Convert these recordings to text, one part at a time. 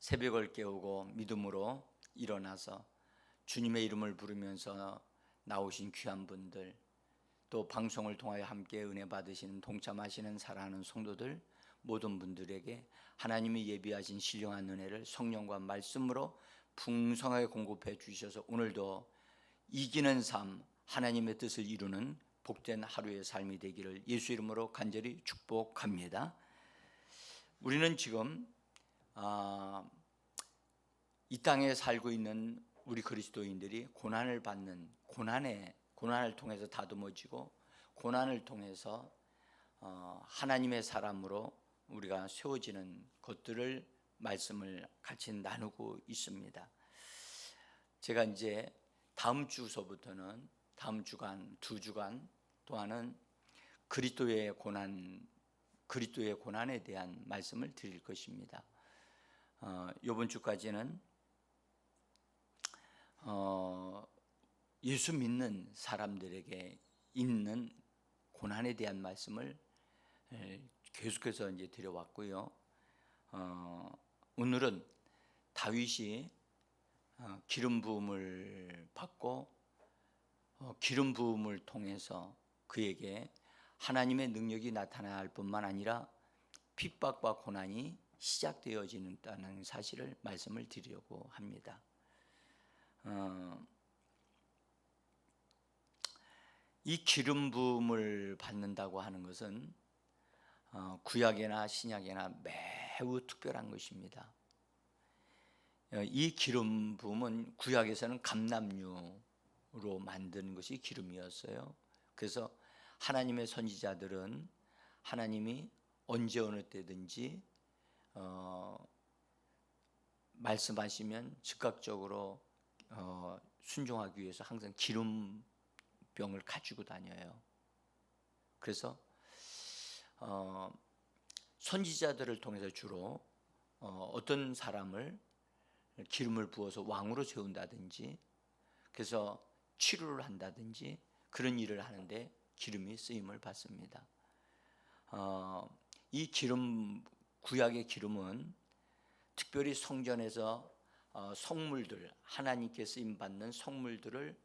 새벽을 깨우고 믿음으로 일어나서 주님의 이름을 부르면서 나오신 귀한 분들, 또 방송을 통하여 함께 은혜 받으시는 동참하시는 사랑하는 성도들 모든 분들에게 하나님이 예비하신 신령한 은혜를 성령과 말씀으로 풍성하게 공급해 주셔서 오늘도 이기는 삶, 하나님의 뜻을 이루는 복된 하루의 삶이 되기를 예수 이름으로 간절히 축복합니다. 우리는 지금 이 땅에 살고 있는 우리 그리스도인들이 고난을 받는 고난을 통해서 다듬어지고 고난을 통해서 하나님의 사람으로 우리가 세워지는 것들을 말씀을 같이 나누고 있습니다. 제가 이제 다음 주서부터는 다음 주간 2주간 동안은 그리스도의 고난에 대한 말씀을 드릴 것입니다. 이번 주까지는 예수 믿는 사람들에게 있는 고난에 대한 말씀을 계속해서 이제 드려왔고요. 오늘은 다윗이 기름 부음을 받고 기름 부음을 통해서 그에게 하나님의 능력이 나타날 뿐만 아니라 핍박과 고난이 시작되어진다는 사실을 말씀을 드리려고 합니다. 이 기름 부음을 받는다고 하는 것은 구약이나 신약이나 매우 특별한 것입니다. 이 기름 부음은 구약에서는 감람유로 만드는 것이 기름이었어요. 그래서 하나님의 선지자들은 하나님이 언제 어느 때든지 말씀하시면 즉각적으로 순종하기 위해서 항상 기름병을 가지고 다녀요. 그래서 선지자들을 통해서 주로 어떤 사람을 기름을 부어서 왕으로 세운다든지 그래서 치료를 한다든지 그런 일을 하는데 기름이 쓰임을 받습니다. 이 구약의 기름은 특별히 성전에서 성물들, 하나님께 쓰임받는 성물들을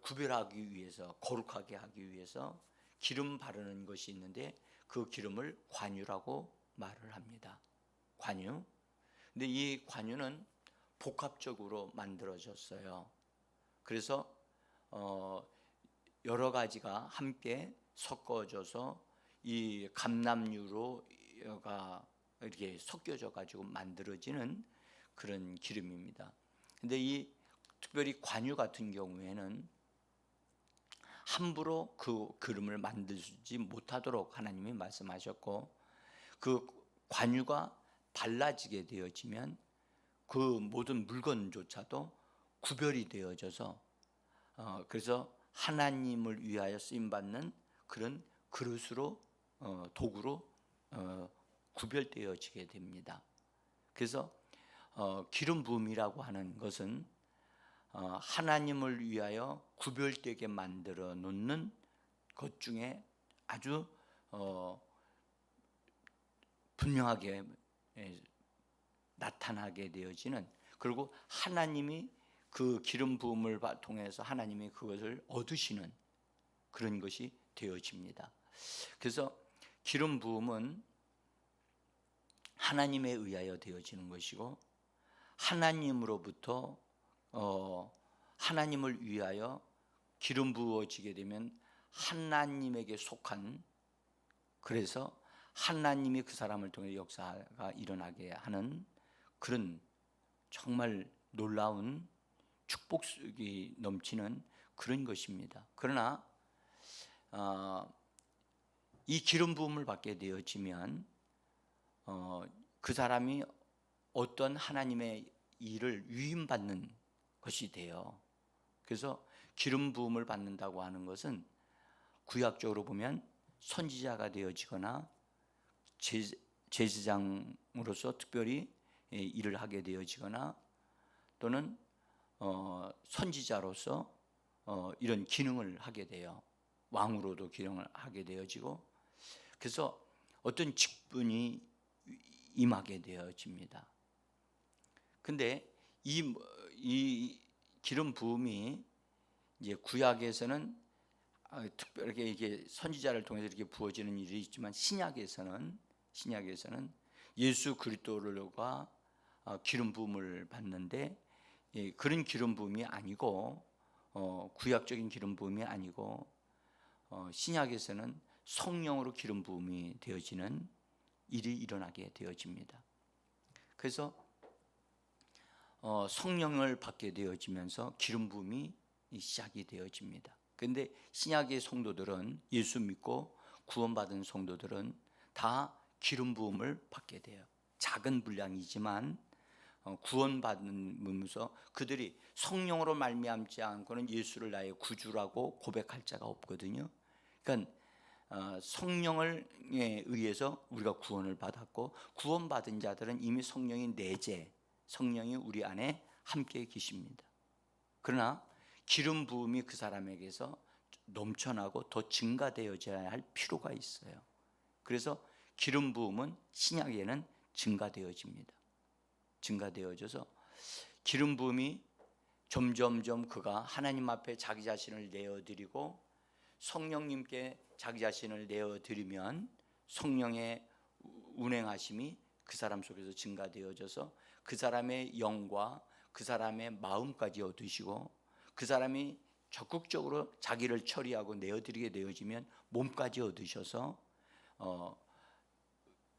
구별하기 위해서, 거룩하게 하기 위해서 기름 바르는 것이 있는데 그 기름을 관유라고 말을 합니다. 관유. 근데 이 관유는 복합적으로 만들어졌어요. 그래서 여러 가지가 함께 섞어져서 이 감람유로가 이렇게 섞여져 가지고 만들어지는 그런 기름입니다. 근데 이 특별히 관유 같은 경우에는 함부로 그 기름을 만들지 못하도록 하나님이 말씀하셨고 그 관유가 발라지게 되어지면 그 모든 물건조차도 구별이 되어져서 그래서 하나님을 위하여 쓰임받는 그런 그릇으로 도구로 구별되어지게 됩니다. 그래서 기름 부음이라고 하는 것은 하나님을 위하여 구별되게 만들어 놓는 것 중에 아주 분명하게 나타나게 되어지는, 그리고 하나님이 그 기름 부음을 통해서 하나님이 그것을 얻으시는 그런 것이 되어집니다. 그래서 기름 부음은 하나님에 의하여 되어지는 것이고 하나님으로부터 하나님을 위하여 기름 부어지게 되면 하나님에게 속한, 그래서 하나님이 그 사람을 통해 역사가 일어나게 하는 그런 정말 놀라운 축복이 넘치는 그런 것입니다. 그러나 이 기름 부음을 받게 되어지면 그 사람이 어떤 하나님의 일을 위임받는 것이 돼요. 그래서 기름 부음을 받는다고 하는 것은 구약적으로 보면 선지자가 되어지거나 제사장으로서 특별히 일을 하게 되어지거나 또는 선지자로서 이런 기능을 하게 돼요. 왕으로도 기능을 하게 되어지고 그래서 어떤 직분이 임하게 되어집니다. 근데 이 기름 부음이 이제 구약에서는 특별하게 이게 선지자를 통해서 이렇게 부어지는 일이 있지만 신약에서는 예수 그리스도가 기름 부음을 받는데 그런 기름 부음이 아니고 구약적인 기름 부음이 아니고 신약에서는 성령으로 기름 부음이 되어지는 일이 일어나게 되어집니다. 그래서 성령을 받게 되어지면서 기름 부음이 시작이 되어집니다. 그런데 신약의 성도들은 예수 믿고 구원받은 성도들은 다 기름 부음을 받게 돼요. 작은 분량이지만 구원받으면서 그들이 성령으로 말미암지 않고는 예수를 나의 구주라고 고백할 자가 없거든요. 그러니까 성령에 의해서 우리가 구원을 받았고 구원받은 자들은 이미 성령이 내재, 성령이 우리 안에 함께 계십니다. 그러나 기름 부음이 그 사람에게서 넘쳐나고 더 증가되어져야 할 필요가 있어요. 그래서 기름 부음은 신약에는 증가되어집니다. 증가되어져서 기름 부음이 점점점 그가 하나님 앞에 자기 자신을 내어드리고 성령님께 자기 자신을 내어드리면 성령의 운행하심이 그 사람 속에서 증가되어져서 그 사람의 영과 그 사람의 마음까지 얻으시고 그 사람이 적극적으로 자기를 처리하고 내어드리게 되어지면 몸까지 얻으셔서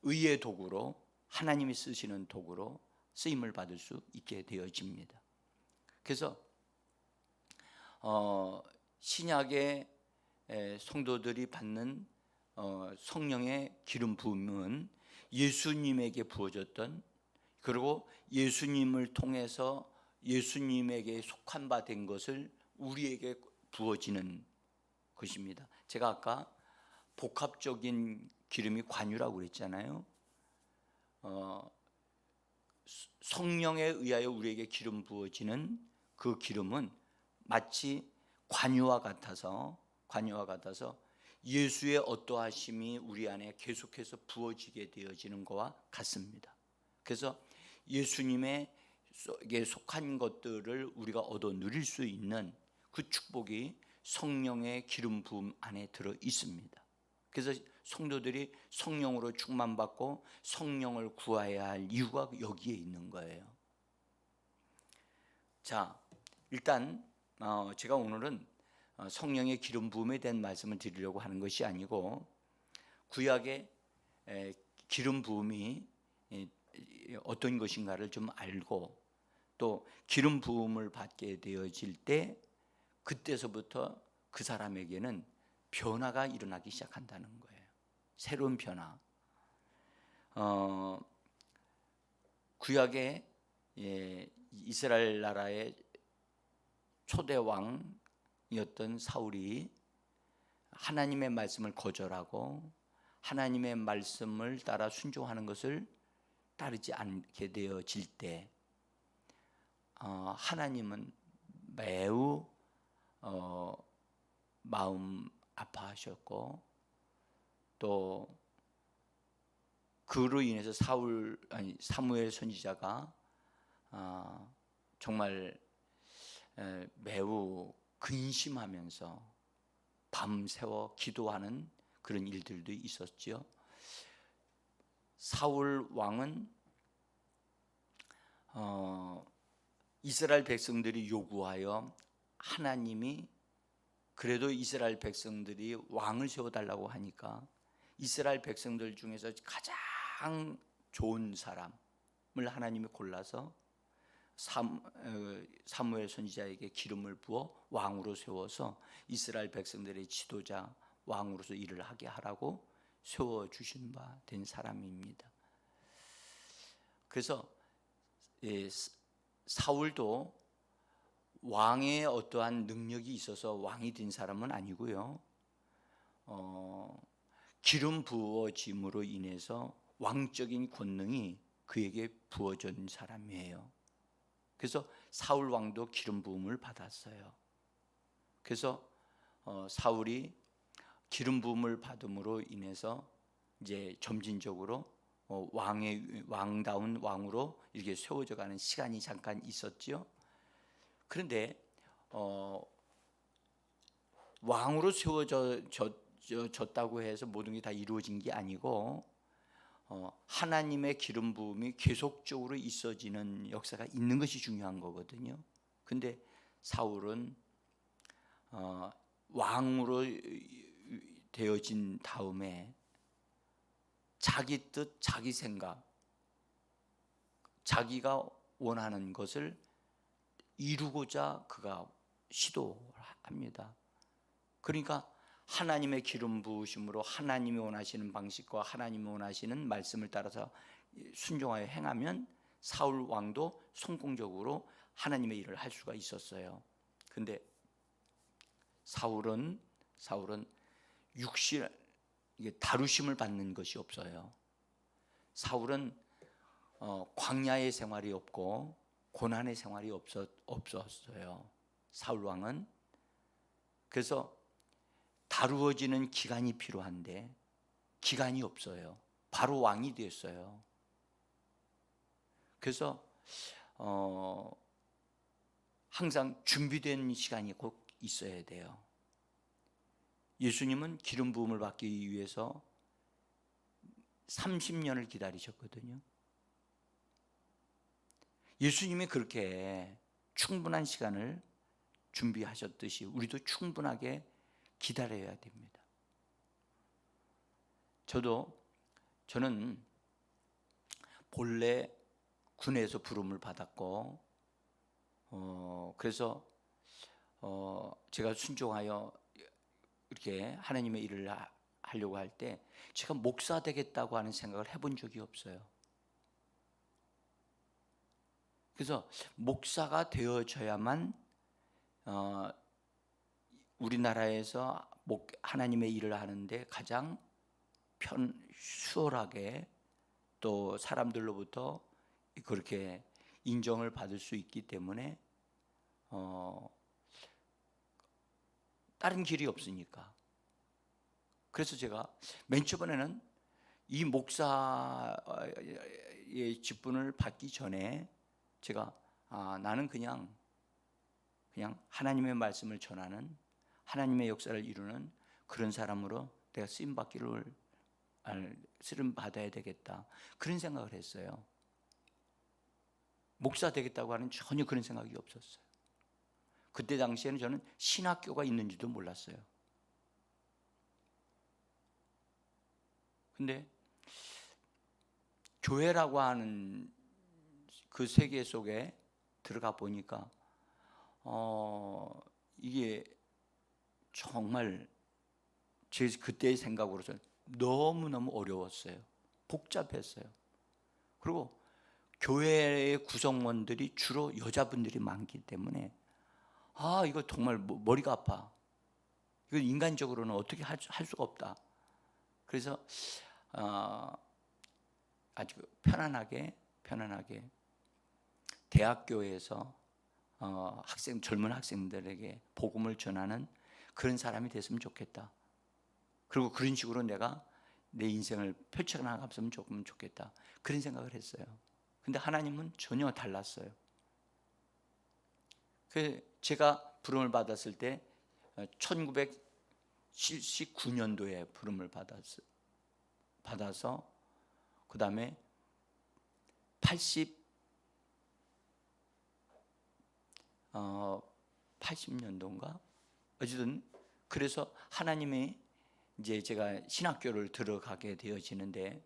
의의 도구로 하나님이 쓰시는 도구로 쓰임을 받을 수 있게 되어집니다. 그래서 신약의 성도들이 받는 성령의 기름 부음은 예수님에게 부어졌던, 그리고 예수님을 통해서 예수님에게 속한 바 된 것을 우리에게 부어지는 것입니다. 제가 아까 복합적인 기름이 관유라고 그랬잖아요. 성령에 의하여 우리에게 기름 부어지는 그 기름은 마치 관유와 같아서 예수의 어떠하심이 우리 안에 계속해서 부어지게 되어지는 것과 같습니다. 그래서 예수님에게 속한 것들을 우리가 얻어 누릴 수 있는 그 축복이 성령의 기름 부음 안에 들어 있습니다. 그래서 성도들이 성령으로 충만받고 성령을 구해야 할 이유가 여기에 있는 거예요. 자, 일단 제가 오늘은 성령의 기름 부음에 대한 말씀을 드리려고 하는 것이 아니고 구약의 기름 부음이 어떤 것인가를 좀 알고 또 기름 부음을 받게 되어질 때 그때서부터 그 사람에게는 변화가 일어나기 시작한다는 거예요. 새로운 변화. 구약의 이스라엘 나라의 초대 왕이었던 사울이 하나님의 말씀을 거절하고 하나님의 말씀을 따라 순종하는 것을 따르지 않게 되어질 때 하나님은 매우 마음 아파하셨고 또 그로 인해서 사무엘 선지자가 정말 매우 근심하면서 밤새워 기도하는 그런 일들도 있었죠. 사울 왕은 이스라엘 백성들이 요구하여 하나님이 그래도 이스라엘 백성들이 왕을 세워달라고 하니까 이스라엘 백성들 중에서 가장 좋은 사람을 하나님이 골라서 사무엘 선지자에게 기름을 부어 왕으로 세워서 이스라엘 백성들의 지도자 왕으로서 일을 하게 하라고 세워주신 바 된 사람입니다. 그래서 사울도 왕의 어떠한 능력이 있어서 왕이 된 사람은 아니고요. 기름 부어짐으로 인해서 왕적인 권능이 그에게 부어진 사람이에요. 그래서 사울 왕도 기름 부음을 받았어요. 그래서 사울이 기름 부음을 받음으로 인해서 이제 점진적으로 왕다운 왕으로 이렇게 세워져가는 시간이 잠깐 있었지요. 그런데 왕으로 세워졌다고 해서 모든 게 다 이루어진 게 아니고 하나님의 기름 부음이 계속적으로 있어지는 역사가 있는 것이 중요한 거거든요. 근데 사울은 왕으로 되어진 다음에 자기 뜻, 자기 생각, 자기가 원하는 것을 이루고자 그가 시도합니다. 그러니까 하나님의 기름 부으심으로 하나님이 원하시는 방식과 하나님이 원하시는 말씀을 따라서 순종하여 행하면 사울 왕도 성공적으로 하나님의 일을 할 수가 있었어요. 근데 사울은 육신 다루심을 받는 것이 없어요. 사울은 광야의 생활이 없고 고난의 생활이 없었어요. 사울 왕은. 그래서 다루어지는 기간이 필요한데 기간이 없어요. 바로 왕이 됐어요. 그래서 항상 준비된 시간이 꼭 있어야 돼요. 예수님은 기름 부음을 받기 위해서 30년을 기다리셨거든요. 예수님이 그렇게 충분한 시간을 준비하셨듯이 우리도 충분하게 기다려야 됩니다. 저는 본래 군에서 부름을 받았고 그래서 제가 순종하여 이렇게 하나님의 일을 하려고 할 때 제가 목사 되겠다고 하는 생각을 해본 적이 없어요. 그래서 목사가 되어져야만 우리나라에서 하나님의 일을 하는데 가장 수월하게 또 사람들로부터 그렇게 인정을 받을 수 있기 때문에 다른 길이 없으니까. 그래서 제가 맨 초반에는 이 목사의 직분을 받기 전에 제가 나는 그냥 하나님의 말씀을 전하는 하나님의 역사를 이루는 그런 사람으로 내가 쓰임 받아야 되겠다, 그런 생각을 했어요. 목사 되겠다고 하는 전혀 그런 생각이 없었어요. 그때 당시에는 저는 신학교가 있는지도 몰랐어요. 근데 교회라고 하는 그 세계 속에 들어가 보니까 이게 정말 제 그때의 생각으로서는 너무너무 어려웠어요. 복잡했어요. 그리고 교회의 구성원들이 주로 여자분들이 많기 때문에 이거 정말 머리가 아파. 이거 인간적으로는 어떻게 할 수가 없다. 그래서 아주 편안하게 대학교에서 젊은 학생들에게 복음을 전하는 그런 사람이 됐으면 좋겠다. 그리고 그런 식으로 내가 내 인생을 펼쳐나갔으면 조금 좋겠다, 그런 생각을 했어요. 근데 하나님은 전혀 달랐어요. 제가 부름을 받았을 때 1979년도에 부름을 받아서 그 다음에 80년도인가? 어쨌든 그래서 하나님이 이제 제가 신학교를 들어가게 되어지는데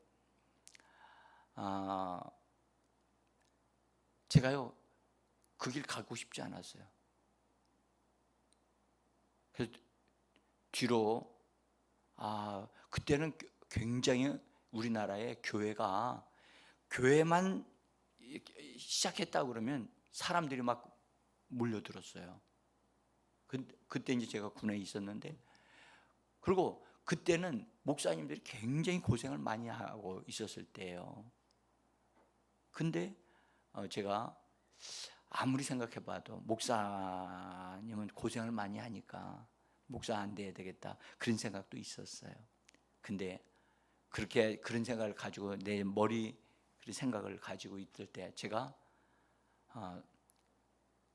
제가요 그 길 가고 싶지 않았어요. 그래서 뒤로 그때는 굉장히 우리나라의 교회만 시작했다 그러면 사람들이 막 몰려들었어요. 그때 이제 제가 군에 있었는데, 그리고 그때는 목사님들이 굉장히 고생을 많이 하고 있었을 때예요. 근데 제가 아무리 생각해봐도 목사님은 고생을 많이 하니까 목사 안 돼야 되겠다, 그런 생각도 있었어요. 근데 그렇게 그런 생각을 가지고 내 머리 그런 생각을 가지고 있을 때 제가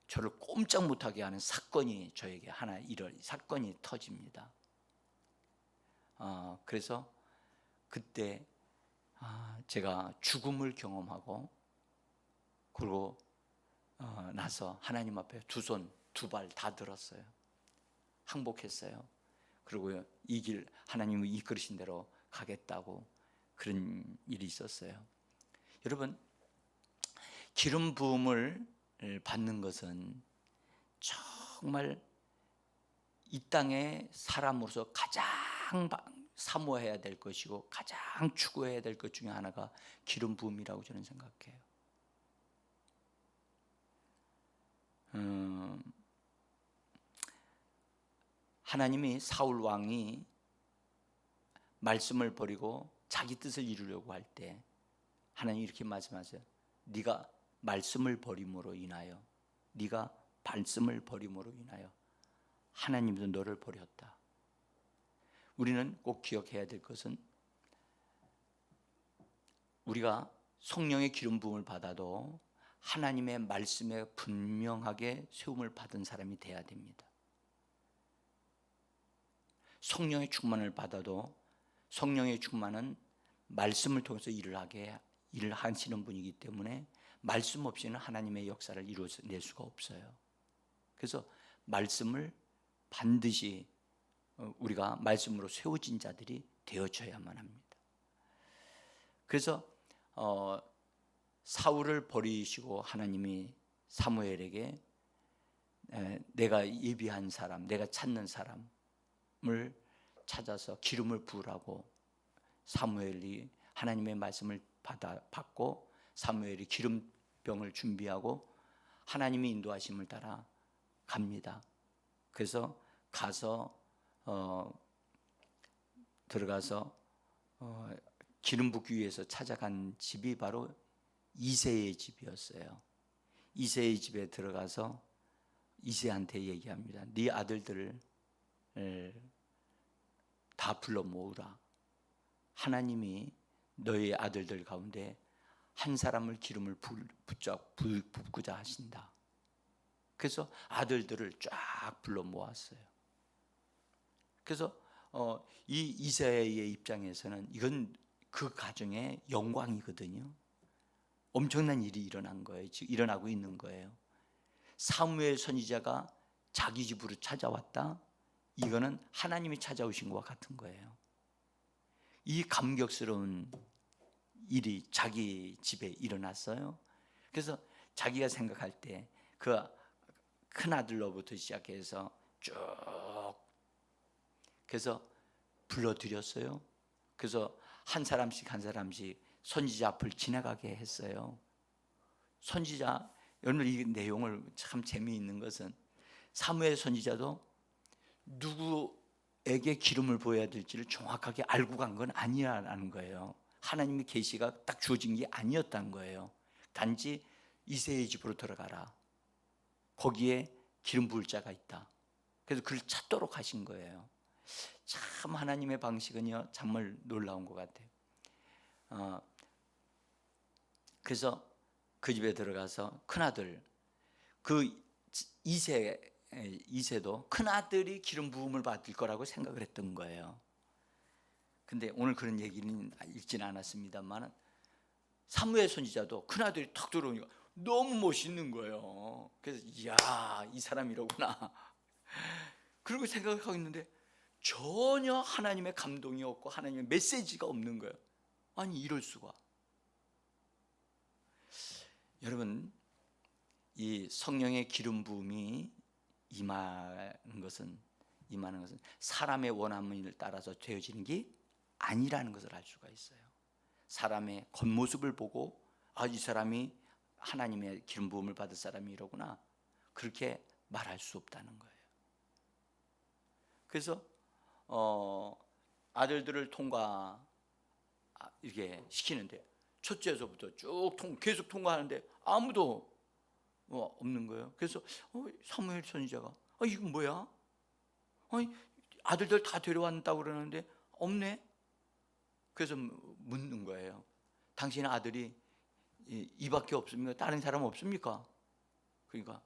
저를 꼼짝 못하게 하는 사건이 저에게 하나 사건이 터집니다. 그래서 그때 제가 죽음을 경험하고 그리고 나서 하나님 앞에 두 손 두 발 다 들었어요. 항복했어요. 그리고 이 길 하나님이 이끌으신 대로 가겠다고 그런 일이 있었어요. 여러분, 기름 부음을 받는 것은 정말 이 땅의 사람으로서 가장 사모해야 될 것이고 가장 추구해야 될 것 중에 하나가 기름 부음이라고 저는 생각해요. 하나님이 사울 왕이 말씀을 버리고 자기 뜻을 이루려고 할 때 하나님이 이렇게 말씀하세요. 네가 말씀을 버림으로 인하여 하나님도 너를 버렸다. 우리는 꼭 기억해야 될 것은 우리가 성령의 기름 부음을 받아도 하나님의 말씀에 분명하게 세움을 받은 사람이 돼야 됩니다. 성령의 충만을 받아도 성령의 충만은 말씀을 통해서 일을 하시는 분이기 때문에 말씀 없이는 하나님의 역사를 이루어낼 수가 없어요. 그래서 말씀을 반드시 우리가 말씀으로 세워진 자들이 되어져야만 합니다. 그래서 사울을 버리시고 하나님이 사무엘에게 내가 예비한 사람, 내가 찾는 사람을 찾아서 기름을 부으라고 사무엘이 하나님의 말씀을 받고 사무엘이 기름병을 준비하고 하나님의 인도하심을 따라 갑니다. 그래서 들어가서 기름 붓기 위해서 찾아간 집이 바로 이새의 집이었어요. 이새의 집에 들어가서 이새한테 얘기합니다. 네 아들들을 다 불러 모으라. 하나님이 너희 아들들 가운데 한 사람을 기름을 붓고자 하신다. 그래서 아들들을 쫙 불러 모았어요. 그래서 이 이새의 입장에서는 이건 그 가정의 영광이거든요. 엄청난 일이 일어나고 있는 거예요. 사무엘 선지자가 자기 집으로 찾아왔다. 이거는 하나님이 찾아오신 것과 같은 거예요. 이 감격스러운 일이 자기 집에 일어났어요. 그래서 자기가 생각할 때 그 큰아들로부터 시작해서 쭉 그래서 불러들였어요. 그래서 한 사람씩 선지자 앞을 지나가게 했어요. 선지자, 오늘 이 내용을 참 재미있는 것은 사무엘 선지자도 누구에게 기름을 부어야 될지를 정확하게 알고 간 건 아니라는 거예요. 하나님의 계시가 딱 주어진 게 아니었다는 거예요. 단지 이새의 집으로 들어가라. 거기에 기름 부을 자가 있다. 그래서 그를 찾도록 하신 거예요. 참 하나님의 방식은요 정말 놀라운 것 같아요. 그래서 그 집에 들어가서 큰아들 그 이새도 큰아들이 기름 부음을 받을 거라고 생각을 했던 거예요. 근데 오늘 그런 얘기는 읽지는 않았습니다만 사무엘 선지자도 큰아들이 탁 들어오니까 너무 멋있는 거예요. 그래서 이야 이 사람이로구나 그리고 생각하고 있는데 전혀 하나님의 감동이 없고 하나님의 메시지가 없는 거예요. 아니 이럴 수가. 여러분 이 성령의 기름 부음이 임하는 것은 사람의 원함을 따라서 되어지는 게 아니라는 것을 알 수가 있어요. 사람의 겉모습을 보고 이 사람이 하나님의 기름 부음을 받을 사람이 이러구나 그렇게 말할 수 없다는 거예요. 그래서 아들들을 이렇게 시키는데 첫째에서부터 쭉 계속 통과하는데 아무도 없는 거예요. 그래서 사무엘 선지자가 이건 뭐야? 아들들 다 데려왔다고 그러는데 없네. 그래서 묻는 거예요. 당신의 아들이 이밖에 없습니까? 다른 사람 없습니까? 그러니까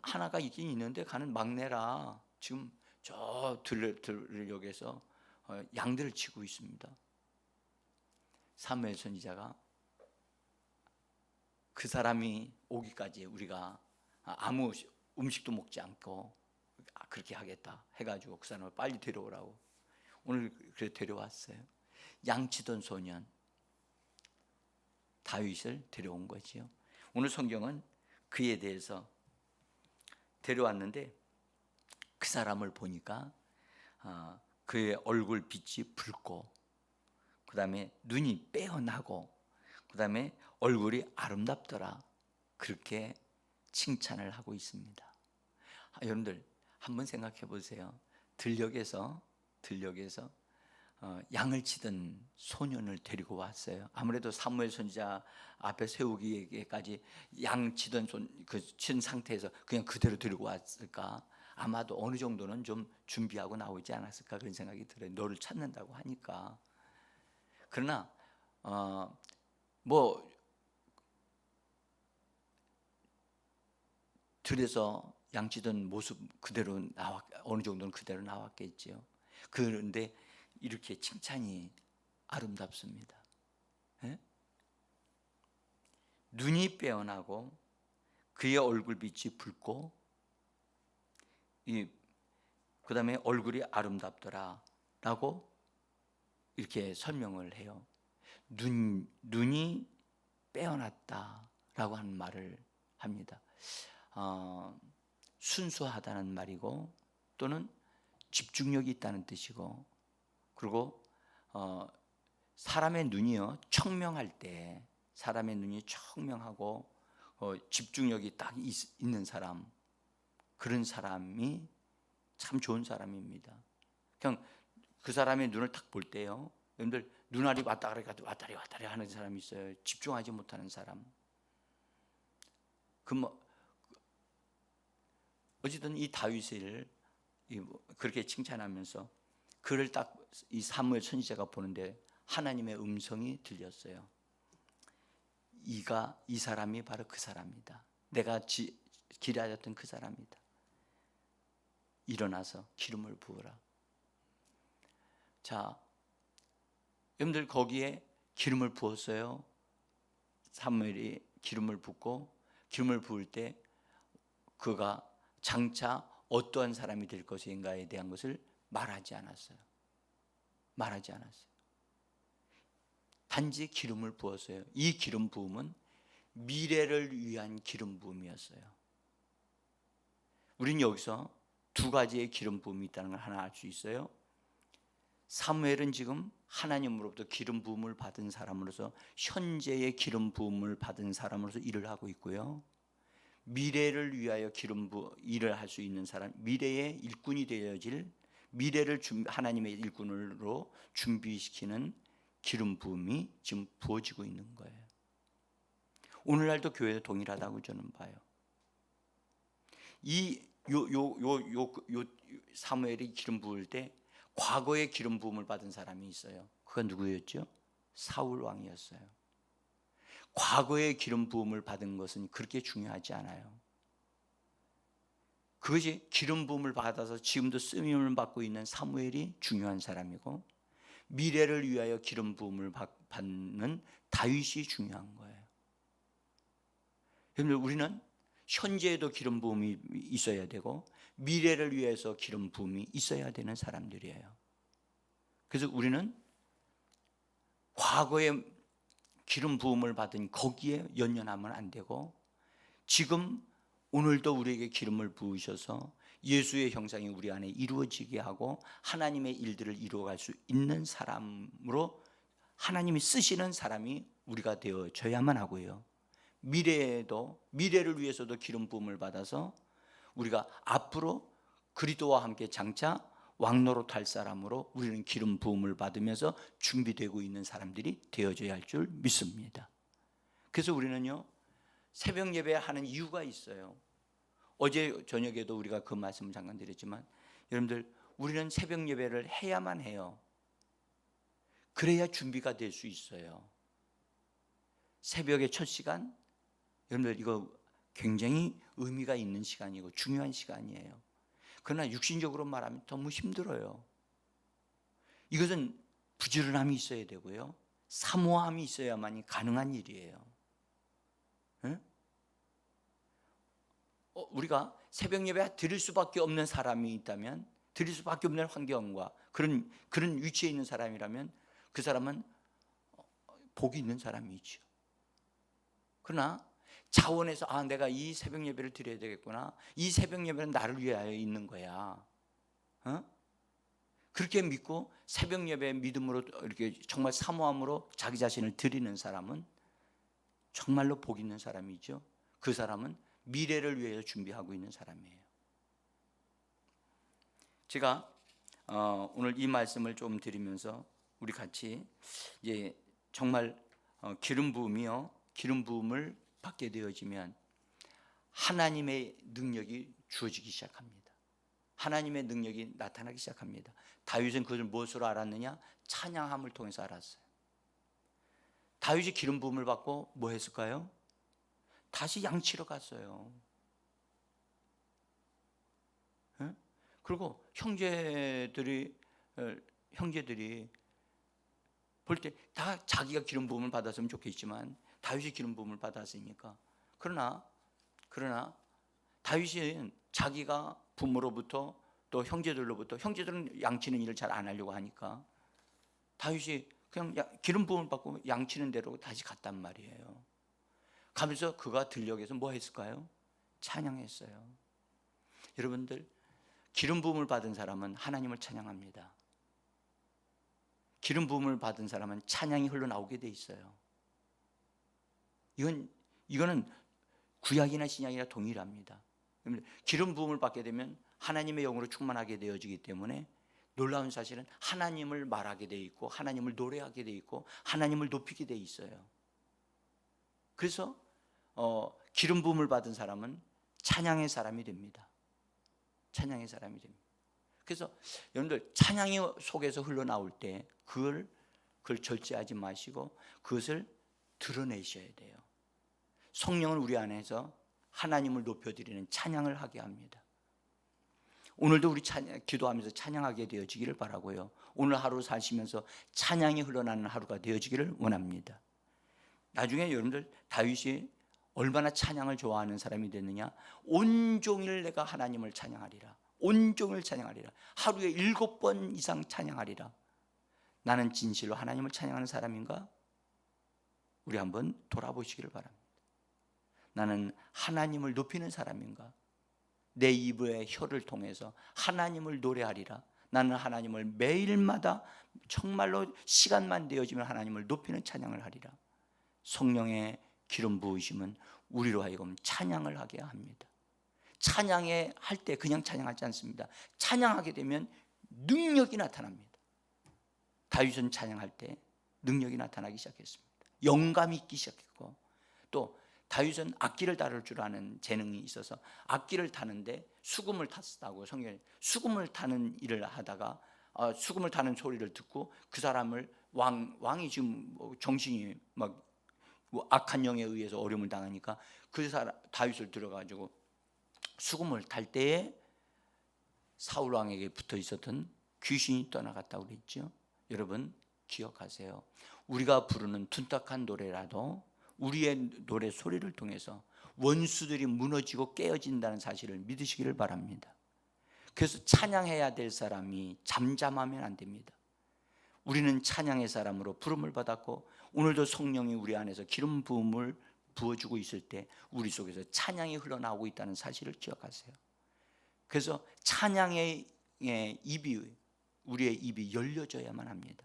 하나가 있긴 있는데 가는 막내라 지금 저 들녘에서 양들을 치고 있습니다. 사무엘 선지자가 그 사람이 오기까지 우리가 아무 음식도 먹지 않고 그렇게 하겠다 해가지고 그 사람을 빨리 데려오라고 오늘 그래 데려왔어요. 양치던 소년 다윗을 데려온 거지요. 오늘 성경은 그에 대해서 데려왔는데 그 사람을 보니까 그의 얼굴 빛이 붉고 그 다음에 눈이 빼어나고 그 다음에 얼굴이 아름답더라, 그렇게 칭찬을 하고 있습니다. 여러분들 한번 생각해 보세요. 들녘에서 양을 치던 소년을 데리고 왔어요. 아무래도 사무엘 선지자 앞에 세우기까지 양 치던 친 상태에서 그냥 그대로 데리고 왔을까? 아마도 어느 정도는 좀 준비하고 나오지 않았을까 그런 생각이 들어요. 너를 찾는다고 하니까. 그러나 들에서 양치던 모습 그대로 어느 정도는 그대로 나왔겠지요. 그런데 이렇게 칭찬이 아름답습니다. 예? 눈이 빼어나고 그의 얼굴빛이 붉고 그 다음에 얼굴이 아름답더라 라고 이렇게 설명을 해요. 눈이 빼어났다 라고 하는 말을 합니다. 순수하다는 말이고 또는 집중력이 있다는 뜻이고, 그리고 사람의 눈이요 청명할 때, 사람의 눈이 청명하고 집중력이 딱 있는 사람, 그런 사람이 참 좋은 사람입니다. 그냥 그 사람의 눈을 딱 볼 때요, 여러분들 눈알이 왔다리 하는 사람이 있어요. 집중하지 못하는 사람. 어쨌든 이 다윗을 그렇게 칭찬하면서 그를 딱 이 사무엘 선지자가 보는데 하나님의 음성이 들렸어요. 이 사람이 바로 그 사람이다. 내가 기다렸던 그 사람이다. 일어나서 기름을 부으라. 자, 여러분들 거기에 기름을 부었어요. 사무엘이 기름을 붓고, 기름을 부을 때 그가 장차 어떠한 사람이 될 것인가에 대한 것을 말하지 않았어요. 단지 기름을 부었어요. 이 기름 부음은 미래를 위한 기름 부음이었어요. 우리는 여기서 두 가지의 기름 부음이 있다는 걸 하나 알 수 있어요. 사무엘은 지금 하나님으로부터 기름 부음을 받은 사람으로서, 현재의 기름 부음을 받은 사람으로서 일을 하고 있고요. 미래를 위하여 일을 할 수 있는 사람, 미래의 일꾼이 되어질, 미래를 하나님의 일꾼으로 준비시키는 기름 부음이 지금 부어지고 있는 거예요. 오늘날도 교회에 동일하다고 저는 봐요. 사무엘이 기름 부을 때 과거에 기름 부음을 받은 사람이 있어요. 그건 누구였죠? 사울 왕이었어요. 과거에 기름 부음을 받은 것은 그렇게 중요하지 않아요. 그것이 기름 부음을 받아서 지금도 쓰임을 받고 있는 사무엘이 중요한 사람이고, 미래를 위하여 기름 부음을 받는 다윗이 중요한 거예요. 여러분, 우리는 현재에도 기름 부음이 있어야 되고 미래를 위해서 기름 부음이 있어야 되는 사람들이에요. 그래서 우리는 과거에 기름 부음을 받은 거기에 연연하면 안 되고, 지금 오늘도 우리에게 기름을 부으셔서 예수의 형상이 우리 안에 이루어지게 하고 하나님의 일들을 이루어갈 수 있는 사람으로 하나님이 쓰시는 사람이 우리가 되어져야만 하고요. 미래를 위해서도 기름 부음을 받아서 우리가 앞으로 그리스도와 함께 장차 왕노릇할 사람으로 우리는 기름 부음을 받으면서 준비되고 있는 사람들이 되어져야 할 줄 믿습니다. 그래서 우리는요, 새벽 예배하는 이유가 있어요. 어제 저녁에도 우리가 그 말씀을 잠깐 드렸지만, 여러분들 우리는 새벽 예배를 해야만 해요. 그래야 준비가 될 수 있어요. 새벽의 첫 시간, 여러분들 이거 굉장히 의미가 있는 시간이고 중요한 시간이에요. 그러나 육신적으로 말하면 너무 힘들어요. 이것은 부지런함이 있어야 되고요, 사모함이 있어야만이 가능한 일이에요. 응? 우리가 새벽 예배 드릴 수밖에 없는 사람이 있다면, 드릴 수밖에 없는 환경과 그런 위치에 있는 사람이라면 그 사람은 복이 있는 사람이죠. 그러나 자원에서 내가 이 새벽 예배를 드려야 되겠구나, 이 새벽 예배는 나를 위하여 있는 거야, 그렇게 믿고 새벽 예배 믿음으로 이렇게 정말 사모함으로 자기 자신을 드리는 사람은 정말로 복 있는 사람이죠. 그 사람은 미래를 위해서 준비하고 있는 사람이에요. 제가 오늘 이 말씀을 좀 드리면서 우리 같이 이제 정말 기름 부음이요, 기름 부음을 받게 되어지면 하나님의 능력이 주어지기 시작합니다. 하나님의 능력이 나타나기 시작합니다. 다윗은 그것을 무엇으로 알았느냐? 찬양함을 통해서 알았어요. 다윗이 기름 부음을 받고 뭐 했을까요? 다시 양치러 갔어요. 그리고 형제들이 볼 때 다 자기가 기름 부음을 받았으면 좋겠지만 다윗이 기름 부음을 받았으니까. 그러나 다윗은 자기가 부모로부터 또 형제들로부터, 형제들은 양치는 일을 잘 안 하려고 하니까 다윗이 그냥 기름 부음을 받고 양치는 대로 다시 갔단 말이에요. 가면서 그가 들녘에서 뭐 했을까요? 찬양했어요. 여러분들, 기름 부음을 받은 사람은 하나님을 찬양합니다. 기름 부음을 받은 사람은 찬양이 흘러나오게 돼 있어요. 이거는 구약이나 신약이나 동일합니다. 기름 부음을 받게 되면 하나님의 영으로 충만하게 되어지기 때문에 놀라운 사실은 하나님을 말하게 돼 있고 하나님을 노래하게 돼 있고 하나님을 높이게 돼 있어요. 그래서 기름 부음을 받은 사람은 찬양의 사람이 됩니다. 찬양의 사람이 됩니다. 그래서 여러분들, 찬양이 속에서 흘러나올 때 그걸 절제하지 마시고 그것을 드러내셔야 돼요. 성령은 우리 안에서 하나님을 높여드리는 찬양을 하게 합니다. 오늘도 우리 기도하면서 찬양하게 되어지기를 바라고요, 오늘 하루 사시면서 찬양이 흘러나는 하루가 되어지기를 원합니다. 나중에 여러분들, 다윗이 얼마나 찬양을 좋아하는 사람이 됐느냐? 온종일 내가 하나님을 찬양하리라, 온종일 찬양하리라, 하루에 7번 이상 찬양하리라. 나는 진실로 하나님을 찬양하는 사람인가? 우리 한번 돌아보시기를 바랍니다. 나는 하나님을 높이는 사람인가? 내 입의 혀를 통해서 하나님을 노래하리라. 나는 하나님을 매일마다 정말로 시간만 되어지면 하나님을 높이는 찬양을 하리라. 성령의 기름 부으심은 우리로 하여금 찬양을 하게 합니다. 찬양에 할 때 그냥 찬양하지 않습니다. 찬양하게 되면 능력이 나타납니다. 다윗은 찬양할 때 능력이 나타나기 시작했습니다. 영감이 있기 시작했고, 또 다윗은 악기를 다룰 줄 아는 재능이 있어서 악기를 타는데 수금을 탔다고 성경에, 수금을 타는 일을 하다가 수금을 타는 소리를 듣고 그 사람을 왕이 지금 정신이 막 악한 영에 의해서 어려움을 당하니까 그 사람 다윗을 들어가지고 수금을 탈 때에 사울 왕에게 붙어 있었던 귀신이 떠나갔다고 그랬죠. 여러분 기억하세요. 우리가 부르는 둔탁한 노래라도 우리의 노래 소리를 통해서 원수들이 무너지고 깨어진다는 사실을 믿으시기를 바랍니다. 그래서 찬양해야 될 사람이 잠잠하면 안 됩니다. 우리는 찬양의 사람으로 부름을 받았고 오늘도 성령이 우리 안에서 기름 부음을 부어주고 있을 때 우리 속에서 찬양이 흘러나오고 있다는 사실을 기억하세요. 그래서 찬양의 입이, 우리의 입이 열려져야만 합니다.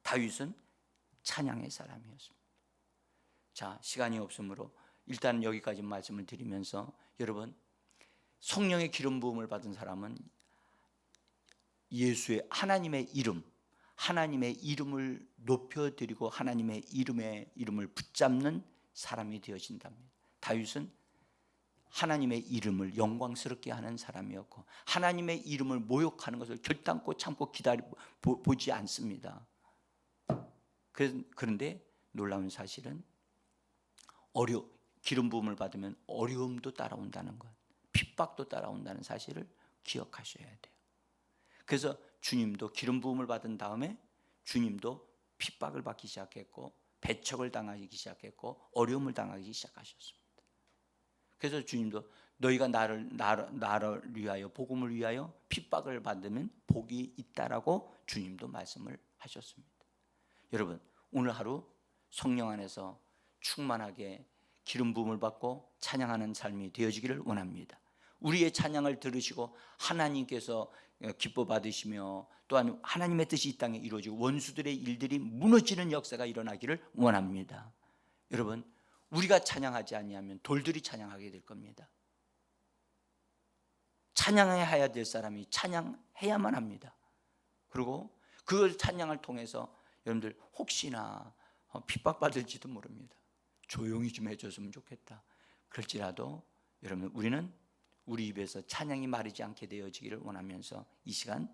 다윗은 찬양의 사람이었습니다. 자, 시간이 없으므로 일단 여기까지 말씀을 드리면서, 여러분, 성령의 기름 부음을 받은 사람은 예수의 하나님의 이름을 높여드리고 하나님의 이름을 붙잡는 사람이 되어진답니다. 다윗은 하나님의 이름을 영광스럽게 하는 사람이었고 하나님의 이름을 모욕하는 것을 결단코 참고 보지 않습니다. 그런데 놀라운 사실은 기름 부음을 받으면 어려움도 따라온다는 것, 핍박도 따라온다는 사실을 기억하셔야 돼요. 그래서 주님도 기름 부음을 받은 다음에 주님도 핍박을 받기 시작했고 배척을 당하기 시작했고 어려움을 당하기 시작하셨습니다. 그래서 주님도 너희가 나를 위하여 복음을 위하여 핍박을 받으면 복이 있다라고 주님도 말씀을 하셨습니다. 여러분, 오늘 하루 성령 안에서 충만하게 기름 부음을 받고 찬양하는 삶이 되어지기를 원합니다. 우리의 찬양을 들으시고 하나님께서 기뻐 받으시며 또한 하나님의 뜻이 이 땅에 이루어지고 원수들의 일들이 무너지는 역사가 일어나기를 원합니다. 여러분, 우리가 찬양하지 아니하면 돌들이 찬양하게 될 겁니다. 찬양해야 될 사람이 찬양해야만 합니다. 그리고 그 찬양을 통해서 여러분들 혹시나 핍박받을지도 모릅니다. 조용히 좀 해줬으면 좋겠다. 그럴지라도 여러분, 우리는 우리 입에서 찬양이 마르지 않게 되어지기를 원하면서 이 시간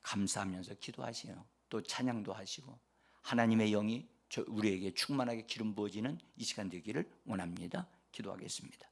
감사하면서 기도하시요, 또 찬양도 하시고 하나님의 영이 우리에게 충만하게 기름 부어지는 이 시간 되기를 원합니다. 기도하겠습니다.